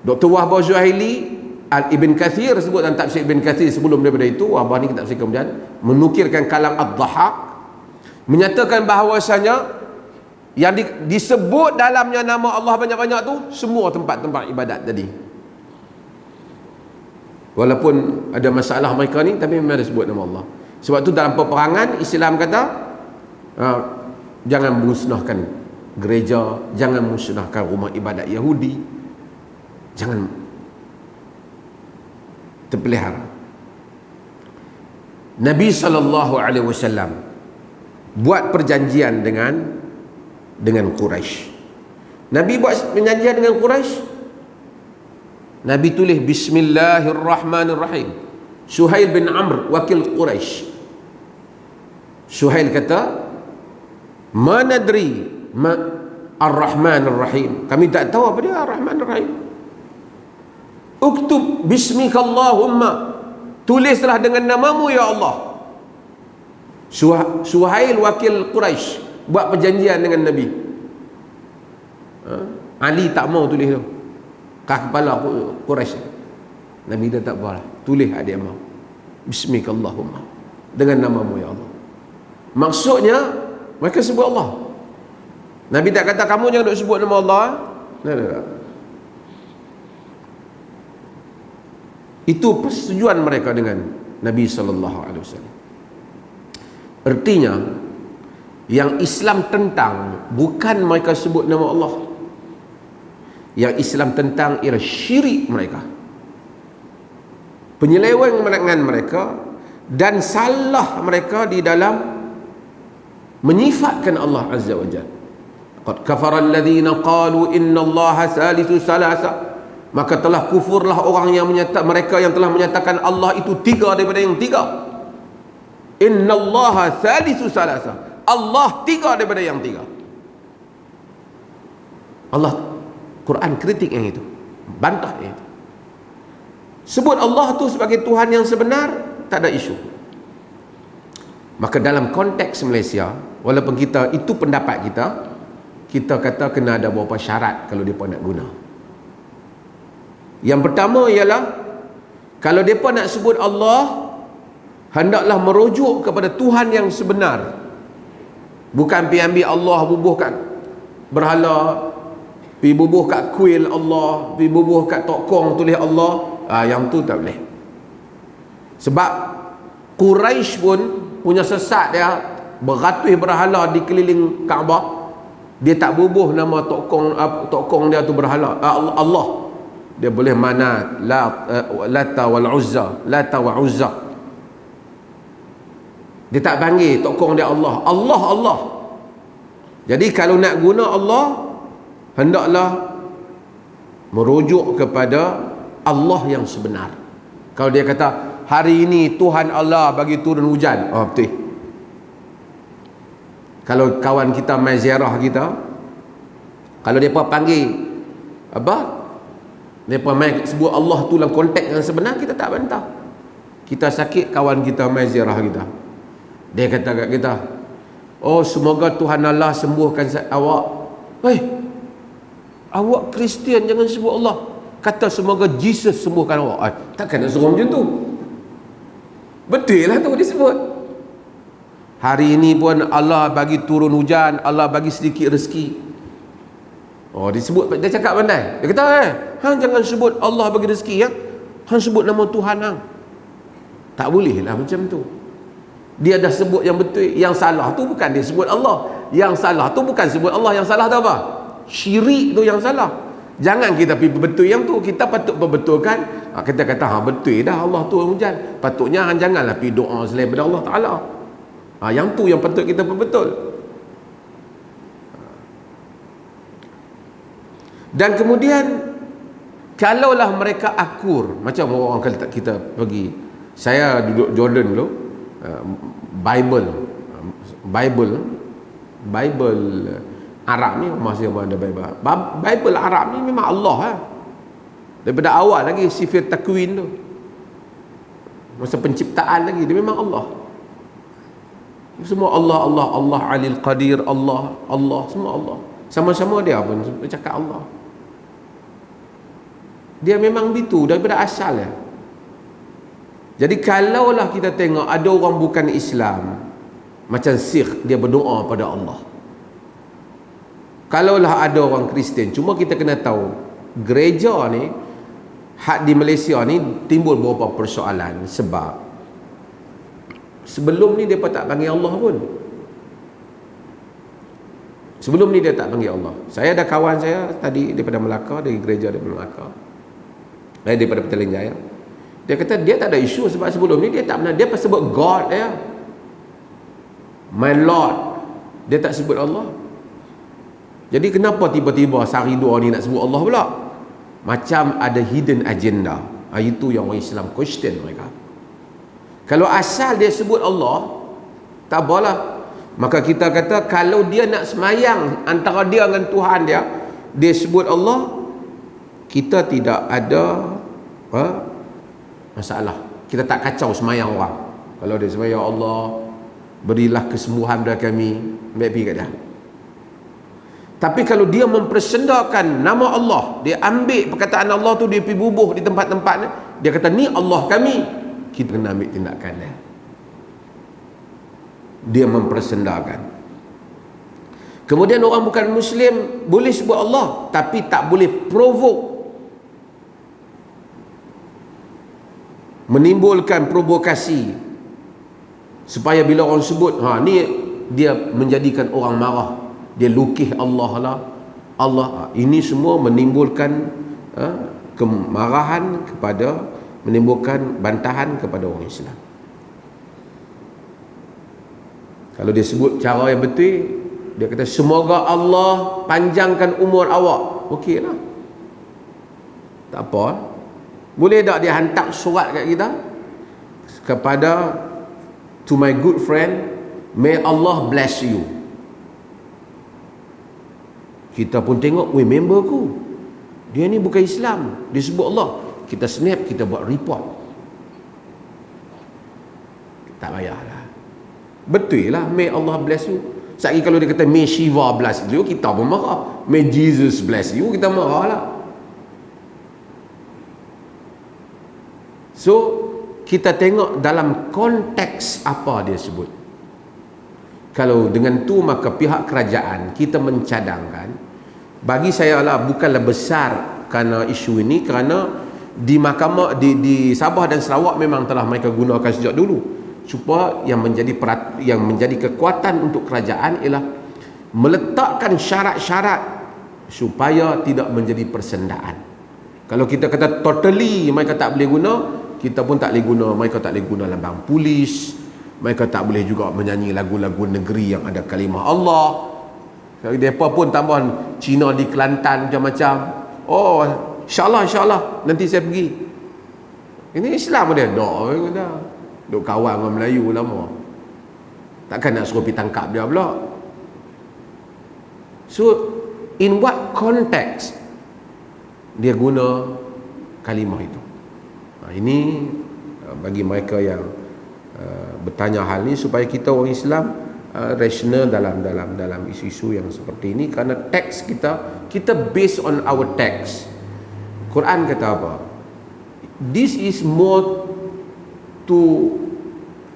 Dr. Wahbah Zuhaili, Ibn Kathir sebut dalam tafsir Ibn Kathir sebelum daripada itu, Wahbah ni kita tafsir kemudian, menukilkan kalam Ad-Dhahhak, menyatakan bahawasanya yang disebut dalamnya nama Allah banyak-banyak tu semua tempat-tempat ibadat tadi. Walaupun ada masalah mereka ni, tapi memang ada sebut nama Allah. Sebab tu dalam peperangan Islam kata, jangan musnahkan gereja, jangan musnahkan rumah ibadat Yahudi, jangan terpelihara. Nabi SAW buat perjanjian dengan Quraisy. Nabi buat perjanjian dengan Quraisy. Nabi tulis Bismillahirrahmanirrahim. Suhail bin Amr, wakil Quraisy. Suhail kata, ma nadri ar-Rahman ar-Rahim, kami tak tahu apa dia ar-Rahman ar-Rahim. Uktub bismika Allahumma, tulislah dengan namamu ya Allah. Suhail wakil Quraisy buat perjanjian dengan Nabi. Ali tak mau tulis tu, kepala Quraisy. Nabi dah tak apalah, tulis dia mau. Bismika Allahumma, dengan namamu ya Allah. Maksudnya mereka sebut Allah. Nabi tak kata kamu jangan nak sebut nama Allah. Tak. Itu persetujuan mereka dengan Nabi SAW. Artinya yang Islam tentang bukan mereka sebut nama Allah. Yang Islam tentang ialah syirik mereka, penyelewengan mereka, dan salah mereka di dalam menyifatkan Allah Azza wa Jalla. Qad kafara alladhina qalu inna Allaha thalithu salasa, maka telah kufurlah orang yang mereka yang telah menyatakan Allah itu tiga daripada yang tiga. Inna Allaha thalithu salasa, Allah tiga daripada yang tiga. Allah, Quran kritik yang itu, bantah yang itu. Sebut Allah tu sebagai Tuhan yang sebenar, tak ada isu. Maka dalam konteks Malaysia, walaupun kita itu pendapat kita kata kena ada beberapa syarat kalau mereka nak guna. Yang pertama ialah, kalau mereka nak sebut Allah, hendaklah merujuk kepada Tuhan yang sebenar. Bukan pergi ambil Allah bubuh kat berhala, pergi bubuh kat kuil Allah, pergi bubuh kat tokong tulis Allah. Yang tu tak boleh. Sebab Quraisy pun punya sesat dia, beratus berhala di keliling Kaabah, dia tak bubuh nama tokong dia tu berhala Allah. Dia boleh Manat, Lata wal Uzza, Lata wa Uzza. Dia tak panggil tokong dia Allah. Allah. Jadi kalau nak guna Allah, hendaklah merujuk kepada Allah yang sebenar. Kalau dia kata hari ini Tuhan Allah bagi turun hujan, betul. Kalau kawan kita main ziarah kita, kalau mereka panggil mereka main sebut Allah tu dalam konteks yang sebenar, kita tak bantah. Kita sakit, kawan kita main ziarah kita, dia kata kat kita, oh semoga Tuhan Allah sembuhkan awak. Awak Kristian, jangan sebut Allah. Kata semoga Jesus sembuhkan awak. Takkan nak suruh macam tu. Betul lah tu disebut. Hari ini pun Allah bagi turun hujan, Allah bagi sedikit rezeki. Oh, disebut, dia cakap pandai. Dia kata, hang jangan sebut Allah bagi rezeki ya. Hang sebut nama Tuhan hang. Tak boleh lah macam tu. Dia dah sebut yang betul. Yang salah tu bukan dia sebut Allah. Yang salah tu bukan sebut Allah. Yang salah tu apa? Syirik tu yang salah. Jangan kita pergi betul yang tu. Kita patut perbetulkan. Kita kata, betul dah Allah tu hujan. Patutnya hang janganlah pergi doa selain daripada Allah Ta'ala. Yang tu yang patut kita perbetul. Dan kemudian kalaulah mereka akur, macam orang kata kita pergi, saya duduk Jordan dulu, Bible Arab ni, masih ada Bible Arab ni memang Allah daripada awal lagi, sifir takwin tu, masa penciptaan lagi, dia memang Allah. Semua Allah, Allah, Allah Alil Qadir, Allah, Allah, semua Allah. Sama-sama dia pun cakap Allah. Dia memang begitu daripada asal ya. Jadi kalaulah kita tengok ada orang bukan Islam, macam Sikh, dia berdoa pada Allah. Kalaulah ada orang Kristian, cuma kita kena tahu gereja ni, hak di Malaysia ni timbul beberapa persoalan. Sebab sebelum ni dia tak panggil Allah pun. Sebelum ni dia tak panggil Allah. Saya ada kawan saya tadi daripada Melaka, dari gereja daripada Melaka, daripada Petaling Jaya. Dia kata dia tak ada isu sebab sebelum ni dia tak pernah, dia sebut God dia, my Lord, dia tak sebut Allah. Jadi kenapa tiba-tiba sehari dua ni nak sebut Allah pula? Macam ada hidden agenda. Itu yang orang Islam question mereka. Kalau asal dia sebut Allah, tak apalah. Maka kita kata kalau dia nak semayang antara dia dengan Tuhan dia, dia sebut Allah, kita tidak ada masalah. Kita tak kacau semayang orang. Kalau dia semayang, ya Allah, berilah kesembuhan pada kami, baik pergi kat dia. Tapi kalau dia mempersendakan nama Allah, dia ambil perkataan Allah tu, dia pergi bubuh di tempat-tempat ni, dia kata ni Allah kami, kita kena ambil tindakan dia. Dia mempersendakan. Kemudian orang bukan Muslim boleh sebut Allah, tapi tak boleh provoke, menimbulkan provokasi, supaya bila orang sebut ni, dia menjadikan orang marah, dia lukih Allah lah, Allah. Ini semua menimbulkan kemarahan kepada, menimbulkan bantahan kepada orang Islam. Kalau dia sebut cara yang betul, dia kata semoga Allah panjangkan umur awak, okey lah, tak apa. Boleh tak dia hantar surat kat kita kepada, to my good friend, may Allah bless you. Kita pun tengok, member ku, dia ni bukan Islam, dia sebut Allah. Kita snap, kita buat report. Tak payahlah. Betul lah, may Allah bless you. Sekali kalau dia kata may Shiva bless you, kita pun marah. May Jesus bless you, kita marah lah. So kita tengok dalam konteks apa dia sebut. Kalau dengan tu, maka pihak kerajaan kita mencadangkan, bagi saya lah, bukanlah besar kerana isu ini, kerana di mahkamah di Sabah dan Sarawak memang telah mereka gunakan sejak dulu. Cuma yang menjadi kekuatan untuk kerajaan ialah meletakkan syarat-syarat supaya tidak menjadi persendaan. Kalau kita kata totally mereka tak boleh guna, kita pun tak boleh guna, mereka tak boleh guna lambang polis, mereka tak boleh juga menyanyi lagu-lagu negeri yang ada kalimah Allah. Mereka pun tambahan Cina di Kelantan macam-macam. Oh, insyaAllah nanti saya pergi. Ini Islam dia. Duk kawan dengan Melayu lama, takkan nak suruh pergi tangkap dia pula. So in what context dia guna kalimah itu? Ini bagi mereka yang bertanya hal ni, supaya kita orang Islam rasional dalam isu-isu yang seperti ini. Kerana teks kita based on our text. Quran kata apa? This is more to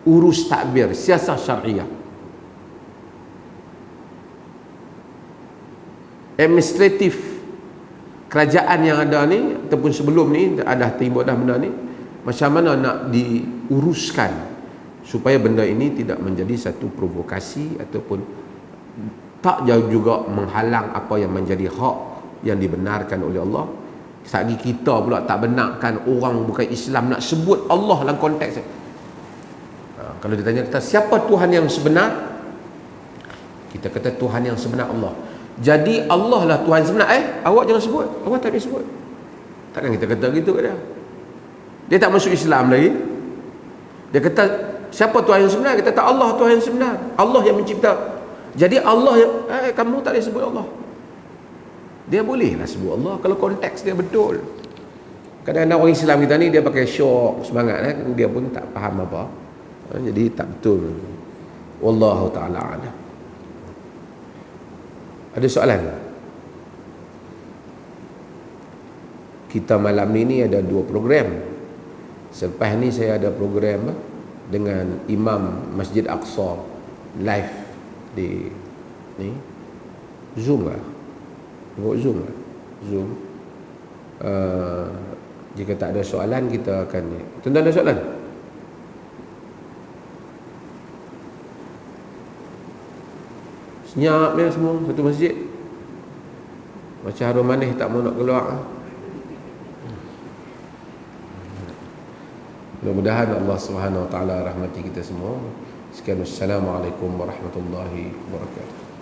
urus takbir, siasah syariah. Administratif kerajaan yang ada ni ataupun sebelum ni ada timbul dah benda ni, macam mana nak diuruskan supaya benda ini tidak menjadi satu provokasi ataupun tak jauh juga menghalang apa yang menjadi hak yang dibenarkan oleh Allah. Sagi kita pula tak benarkan orang bukan Islam nak sebut Allah dalam konteks kalau ditanya kita siapa Tuhan yang sebenar, kita kata Tuhan yang sebenar Allah. Jadi Allah lah Tuhan sebenar. Awak jangan sebut, awak tak boleh sebut. Takkan kita kata gitu ke dia? Dia tak masuk Islam lagi. Dia kata siapa Tuhan yang sebenar? Kita kata Allah Tuhan yang sebenar, Allah yang mencipta. Jadi Allah yang kamu tak boleh sebut Allah. Dia bolehlah sebut Allah kalau konteks dia betul. Kadang-kadang orang Islam kita ni dia pakai syok semangat dia pun tak faham apa. Jadi tak betul. Wallahu taala alam. Ada soalan? Kita malam ni ada 2 program. Selepas ni saya ada program dengan Imam Masjid Aqsa live di ni Zoom lah. Tengok Zoom lah. Zoom. Jika tak ada soalan kita akan ni. Tuan-tuan ada soalan? Senyap dia semua satu masjid. Macam harum manis tak mau nak keluar. Mudah-mudahan Allah Subhanahu Wa Taala rahmati kita semua. Sekian, assalamualaikum warahmatullahi wabarakatuh.